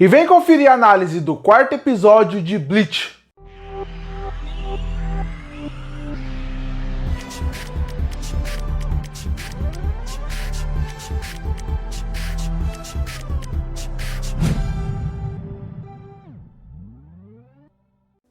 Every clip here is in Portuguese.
E vem conferir a análise do quarto episódio de Bleach.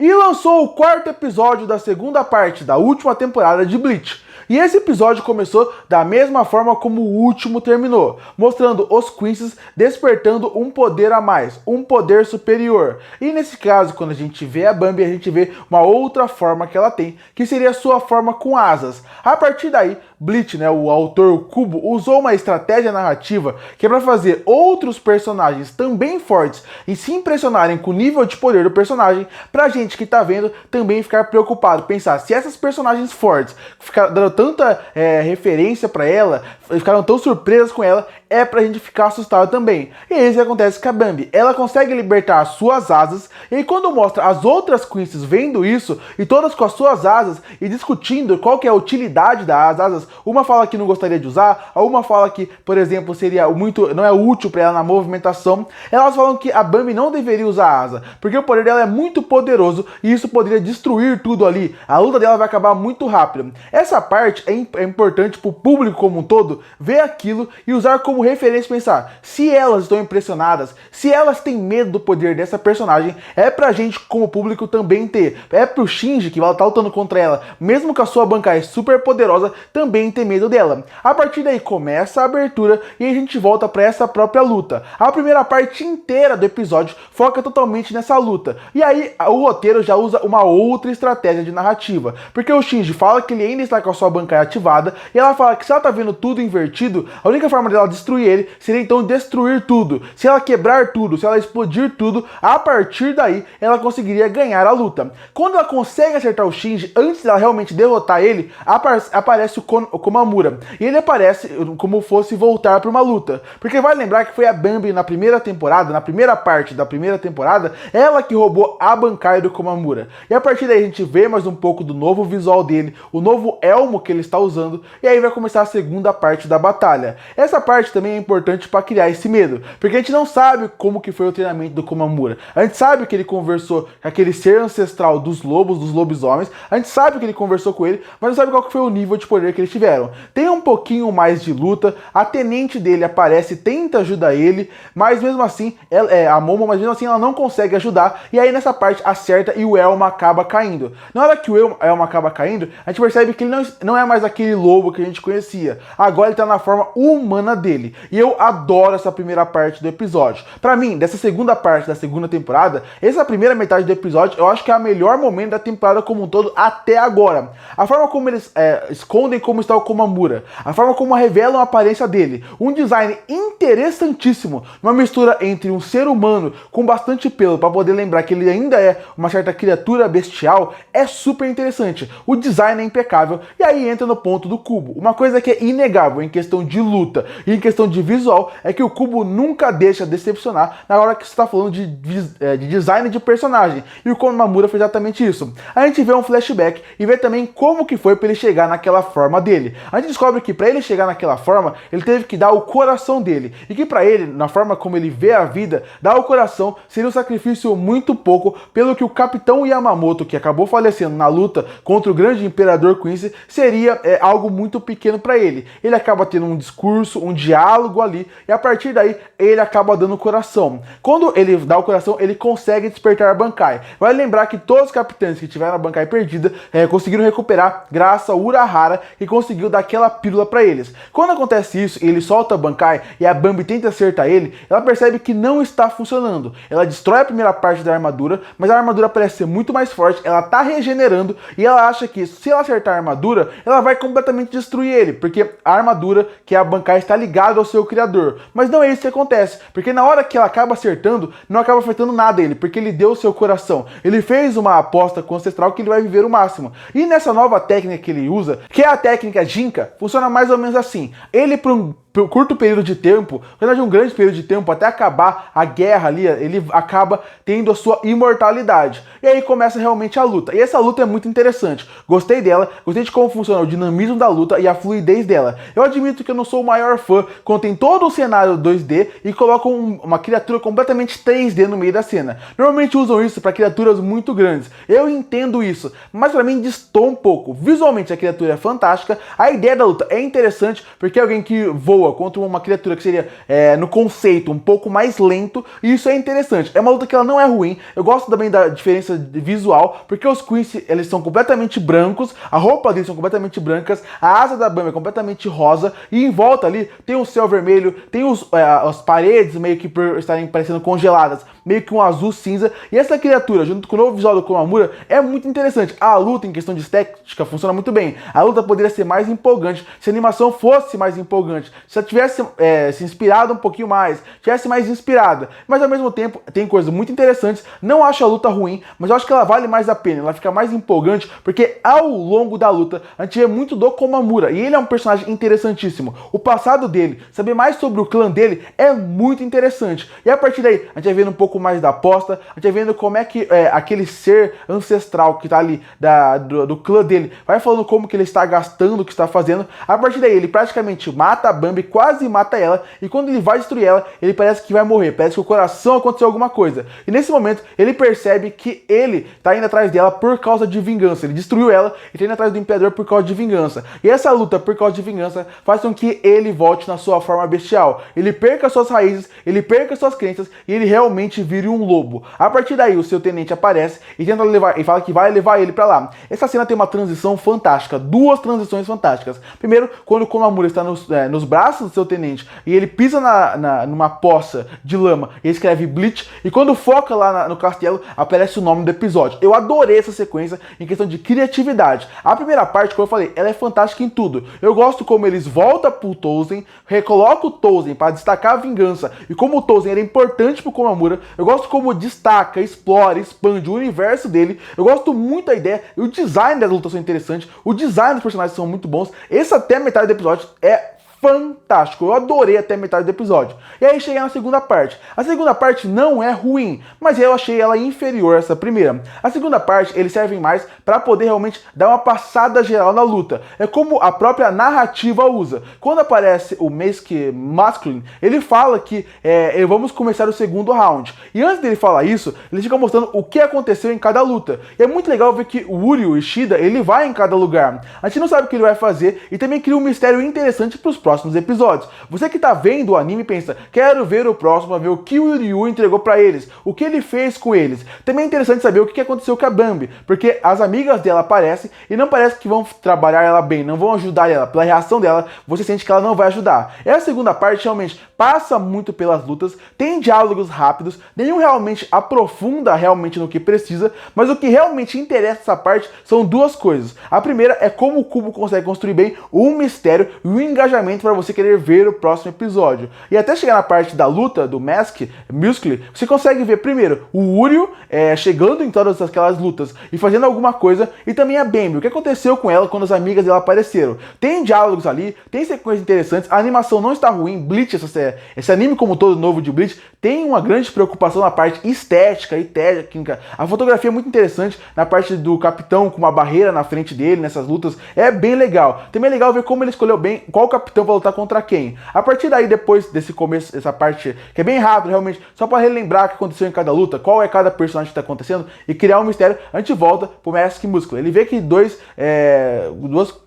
E lançou o quarto episódio da segunda parte da última temporada de Bleach. E esse episódio começou da mesma forma como o último terminou, mostrando os Quincy's despertando um poder a mais, um poder superior. E nesse caso, quando a gente vê a Bambi, a gente vê uma outra forma que ela tem, que seria a sua forma com asas. A partir daí, Bleach, o autor, o Kubo, usou uma estratégia narrativa que é para fazer outros personagens também fortes e se impressionarem com o nível de poder do personagem, pra gente que tá vendo também ficar preocupado, pensar se essas personagens fortes ficaram dando tanta referência pra ela, ficaram tão surpresas com ela, é pra gente ficar assustado também. E é isso que acontece com a Bambi. Ela consegue libertar as suas asas, e aí quando mostra as outras Quincy's vendo isso, e todas com as suas asas, e discutindo qual que é a utilidade das asas, uma fala que não gostaria de usar, a uma fala que, por exemplo, seria não é útil pra ela na movimentação, elas falam que a Bambi não deveria usar asa, porque o poder dela é muito poderoso, e isso poderia destruir tudo ali. A luta dela vai acabar muito rápido. Essa parte é importante pro público como um todo, ver aquilo e usar como referência e pensar, se elas estão impressionadas, se elas têm medo do poder dessa personagem, é pra gente como público também ter. É pro Shinji, que vai estar lutando contra ela, mesmo que a sua Bankai super poderosa, também ter medo dela. A partir daí começa a abertura e a gente volta pra essa própria luta. A primeira parte inteira do episódio foca totalmente nessa luta. E aí o roteiro já usa uma outra estratégia de narrativa, porque o Shinji fala que ele ainda está com a sua Bankai ativada, e ela fala que se ela tá vendo tudo invertido, a única forma dela destruir ele seria então destruir tudo. Se ela quebrar tudo, se ela explodir tudo, a partir daí ela conseguiria ganhar a luta. Quando ela consegue acertar o Shinji, antes dela realmente derrotar ele, aparece o Komamura. E ele aparece como fosse voltar para uma luta. Porque vai lembrar que foi a Bambi na primeira temporada, na primeira parte da primeira temporada, ela que roubou a Bankai do Komamura. E a partir daí a gente vê mais um pouco do novo visual dele, o novo elmo que ele está usando, e aí vai começar a segunda parte da batalha. Essa parte também é importante para criar esse medo, porque a gente não sabe como que foi o treinamento do Komamura. A gente sabe que ele conversou com aquele ser ancestral dos lobos, dos lobisomens, a gente sabe que ele conversou com ele, mas não sabe qual que foi o nível de poder que eles tiveram. Tem um pouquinho mais de luta, a tenente dele aparece, tenta ajudar ele, mas mesmo assim, a Momo, mas mesmo assim ela não consegue ajudar, e aí nessa parte acerta e o Elma acaba caindo. Na hora que o Elma acaba caindo, a gente percebe que ele não é mais aquele lobo que a gente conhecia, agora ele tá na forma humana dele. E eu adoro essa primeira parte do episódio. Pra mim, dessa segunda parte da segunda temporada, essa primeira metade do episódio, eu acho que é o melhor momento da temporada como um todo até agora. A forma como eles escondem como está o Komamura, a forma como revelam a aparência dele, um design interessantíssimo, uma mistura entre um ser humano com bastante pelo, para poder lembrar que ele ainda é uma certa criatura bestial, é super interessante. O design é impecável, e aí entra no ponto do Kubo. Uma coisa que é inegável em questão de luta e em questão de visual é que o Kubo nunca deixa decepcionar na hora que você está falando de design de personagem, e o Komamura fez exatamente isso. A gente vê um flashback e vê também como que foi para ele chegar naquela forma dele. A gente descobre que para ele chegar naquela forma, ele teve que dar o coração dele, e que para ele, na forma como ele vê a vida, dar o coração seria um sacrifício muito pouco, pelo que o Capitão Yamamoto, que acabou falecendo na luta contra o grande Imperador Quincy, seria algo muito pequeno para ele. Ele acaba tendo um discurso, um diálogo ali, e a partir daí ele acaba dando o coração. Quando ele dá o coração, ele consegue despertar a Bankai. Vai lembrar que todos os capitães que tiveram a Bankai perdida conseguiram recuperar graças ao Urahara, que conseguiu dar aquela pílula para eles. Quando acontece isso e ele solta a Bankai e a Bambi tenta acertar ele, ela percebe que não está funcionando. Ela destrói a primeira parte da armadura, mas a armadura parece ser muito mais forte, ela está regenerando, e ela acha que se ela acertar a armadura, ela vai completamente destruir ele, porque a armadura, que é a Bankai, está ligada ao seu criador. Mas não é isso que acontece, porque na hora que ela acaba acertando, não acaba afetando nada ele, porque ele deu o seu coração. Ele fez uma aposta com o ancestral que ele vai viver o máximo. E nessa nova técnica que ele usa, que é a técnica Jinka, funciona mais ou menos assim. Ele, por curto período de tempo, na verdade um grande período de tempo, até acabar a guerra ali, ele acaba tendo a sua imortalidade. E aí começa realmente a luta. E essa luta é muito interessante. Gostei dela, gostei de como funciona o dinamismo da luta e a fluidez dela. Eu admito que eu não sou o maior fã quando tem todo o cenário 2D e colocam uma criatura completamente 3D no meio da cena. Normalmente usam isso para criaturas muito grandes. Eu entendo isso, mas para mim distou um pouco. Visualmente a criatura é fantástica, a ideia da luta é interessante, porque é alguém que voa contra uma criatura que seria, no conceito, um pouco mais lento, e isso é interessante. É uma luta que ela não é ruim, eu gosto também da diferença visual, porque os Quincy, eles são completamente brancos, a roupa deles são completamente brancas, a asa da Bambi é completamente rosa, e em volta ali tem o céu vermelho, tem as paredes meio que por estarem parecendo congeladas, meio que um azul cinza, e essa criatura, junto com o novo visual do Komamura, é muito interessante. A luta, em questão de estética, funciona muito bem. A luta poderia ser mais empolgante, se a animação fosse mais empolgante, se ela tivesse se inspirado um pouquinho mais, tivesse mais inspirada, mas ao mesmo tempo tem coisas muito interessantes. Não acho a luta ruim, mas eu acho que ela vale mais a pena, ela fica mais empolgante, porque ao longo da luta a gente vê muito do Komamura, e ele é um personagem interessantíssimo. O passado dele, saber mais sobre o clã dele é muito interessante, e a partir daí a gente vai vendo um pouco mais da aposta, a gente vai vendo como é que aquele ser ancestral que tá ali do clã dele vai falando como que ele está gastando, o que está fazendo. A partir daí ele praticamente mata a Bambi, quase mata ela, e quando ele vai destruir ela, ele parece que vai morrer, parece que o coração aconteceu alguma coisa, e nesse momento ele percebe que ele tá indo atrás dela por causa de vingança. Ele destruiu ela e tá indo atrás do Imperador por causa de vingança, e essa luta por causa de vingança faz com que ele volte na sua forma bestial, ele perca suas raízes, ele perca suas crenças e ele realmente vire um lobo. A partir daí o seu tenente aparece e tenta levar, e fala que vai levar ele pra lá. Essa cena tem uma transição fantástica, duas transições fantásticas. Primeiro, quando o Komamura está nos braços do seu tenente e ele pisa numa poça de lama e escreve Bleach, e quando foca lá no castelo, aparece o nome do episódio. Eu adorei essa sequência em questão de criatividade. A primeira parte, como eu falei, ela é fantástica em tudo. Eu gosto como eles voltam pro Touzen, recolocam o Touzen para destacar a vingança, e como o Touzen era importante pro Komamura. Eu gosto como destaca, explora, expande o universo dele. Eu gosto muito da ideia, e o design das lutas são interessantes, o design dos personagens são muito bons. Esse até a metade do episódio é fantástico, eu adorei até metade do episódio. E aí chega na segunda parte. A segunda parte não é ruim, mas eu achei ela inferior a essa primeira. A segunda parte, eles servem mais para poder realmente dar uma passada geral na luta. É como a própria narrativa usa. Quando aparece o Mask Masculine, ele fala que vamos começar o segundo round. E antes dele falar isso, ele fica mostrando o que aconteceu em cada luta. E é muito legal ver que o Uryu Ishida, ele vai em cada lugar. A gente não sabe o que ele vai fazer, e também cria um mistério interessante para os próximos episódios. Você que tá vendo o anime pensa, quero ver o próximo, pra ver o que o Uryu entregou pra eles, o que ele fez com eles. Também é interessante saber o que aconteceu com a Bambi, porque as amigas dela aparecem e não parece que vão trabalhar ela bem, não vão ajudar ela. Pela reação dela, você sente que ela não vai ajudar. Essa segunda parte realmente passa muito pelas lutas, tem diálogos rápidos, nenhum realmente aprofunda realmente no que precisa, mas o que realmente interessa essa parte são duas coisas. A primeira é como o Kubo consegue construir bem um mistério e um engajamento para você querer ver o próximo episódio. E até chegar na parte da luta do Mask Muscle, você consegue ver primeiro o Uryu chegando em todas aquelas lutas e fazendo alguma coisa, e também a Bambi, o que aconteceu com ela quando as amigas dela apareceram. Tem diálogos ali, tem sequências interessantes, a animação não está ruim. Bleach, esse anime como todo novo de Bleach, tem uma grande preocupação na parte estética e técnica. A fotografia é muito interessante na parte do capitão com uma barreira na frente dele, nessas lutas, é bem legal. Também é legal ver como ele escolheu bem qual capitão vai lutar contra quem. A partir daí, depois desse começo, essa parte que é bem rápido, realmente, só para relembrar o que aconteceu em cada luta, qual é cada personagem que está acontecendo e criar um mistério, a gente volta pro Mask Muscle. Ele vê que duas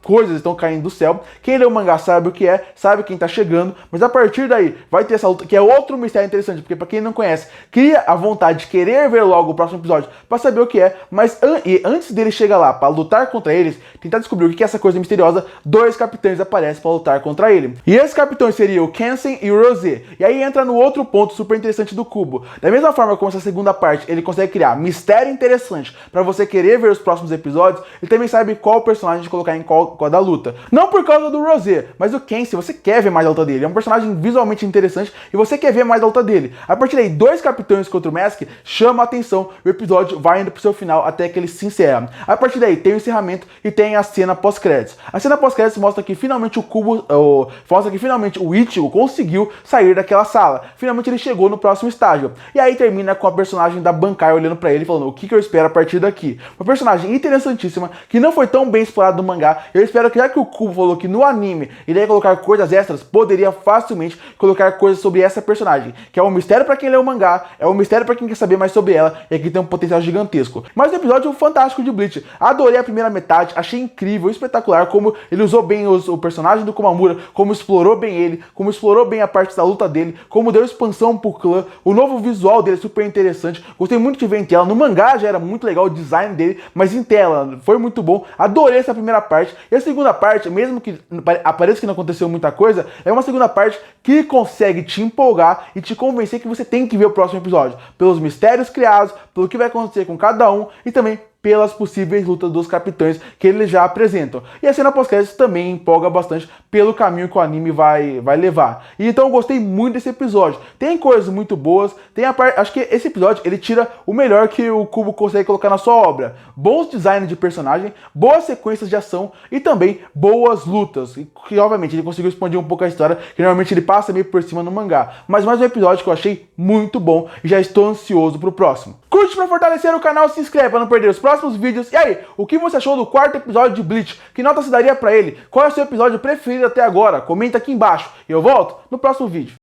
coisas estão caindo do céu. Quem lê o mangá sabe o que é, sabe quem tá chegando, mas a partir daí vai ter essa luta, que é outro mistério interessante, porque para quem não conhece, cria a vontade de querer ver logo o próximo episódio para saber o que é, mas antes dele chegar lá para lutar contra eles, tentar descobrir o que é essa coisa misteriosa, dois capitães aparecem para lutar contra ele. E esses capitães seriam o Kensen e o Rosé. E aí entra no outro ponto super interessante do Kubo. Da mesma forma como essa segunda parte, ele consegue criar mistério interessante para você querer ver os próximos episódios, ele também sabe qual personagem colocar em qual da luta. Não por causa do Rosé, mas o Kensen, você quer ver mais a luta dele. É um personagem visualmente interessante e você quer ver mais a luta dele. A partir daí, dois capitães capitães contra o Mask chama a atenção e o episódio vai indo pro seu final até que ele se encerra. A partir daí tem o encerramento e tem a cena pós-créditos. A cena pós-créditos mostra que finalmente o Ichigo conseguiu sair daquela sala. Finalmente ele chegou no próximo estágio. E aí termina com a personagem da Bankai olhando pra ele e falando o que eu espero a partir daqui. Uma personagem interessantíssima que não foi tão bem explorada no mangá. Eu espero que, já que o Kubo falou que no anime ele ia colocar coisas extras, poderia facilmente colocar coisas sobre essa personagem, que é um mistério pra quem lê o mangá, é um mistério pra quem quer saber mais sobre ela, e aqui tem um potencial gigantesco. Mas o episódio fantástico de Bleach. Adorei a primeira metade, achei incrível, espetacular como ele usou bem o personagem do Komamura, como explorou bem ele, como explorou bem a parte da luta dele, como deu expansão pro clã, o novo visual dele é super interessante, gostei muito de ver em tela, no mangá já era muito legal o design dele, mas em tela foi muito bom, adorei essa primeira parte, e a segunda parte, mesmo que pareça que não aconteceu muita coisa, é uma segunda parte que consegue te empolgar e te convencer que você tem que ver o próximo episódio, pelos mistérios criados, pelo que vai acontecer com cada um e também pelas possíveis lutas dos capitães que eles já apresentam. E a cena pós-créditos também empolga bastante pelo caminho que o anime vai levar. E então eu gostei muito desse episódio. Tem coisas muito boas, tem a parte, acho que esse episódio ele tira o melhor que o Kubo consegue colocar na sua obra. Bons designs de personagem, boas sequências de ação e também boas lutas. E que obviamente ele conseguiu expandir um pouco a história, que normalmente ele passa meio por cima no mangá. Mas mais um episódio que eu achei muito bom e já estou ansioso pro próximo. Curte pra fortalecer o canal, se inscreve pra não perder os próximos vídeos. E aí, o que você achou do quarto episódio de Bleach? Que nota se daria pra ele? Qual é o seu episódio preferido até agora? Comenta aqui embaixo e eu volto no próximo vídeo.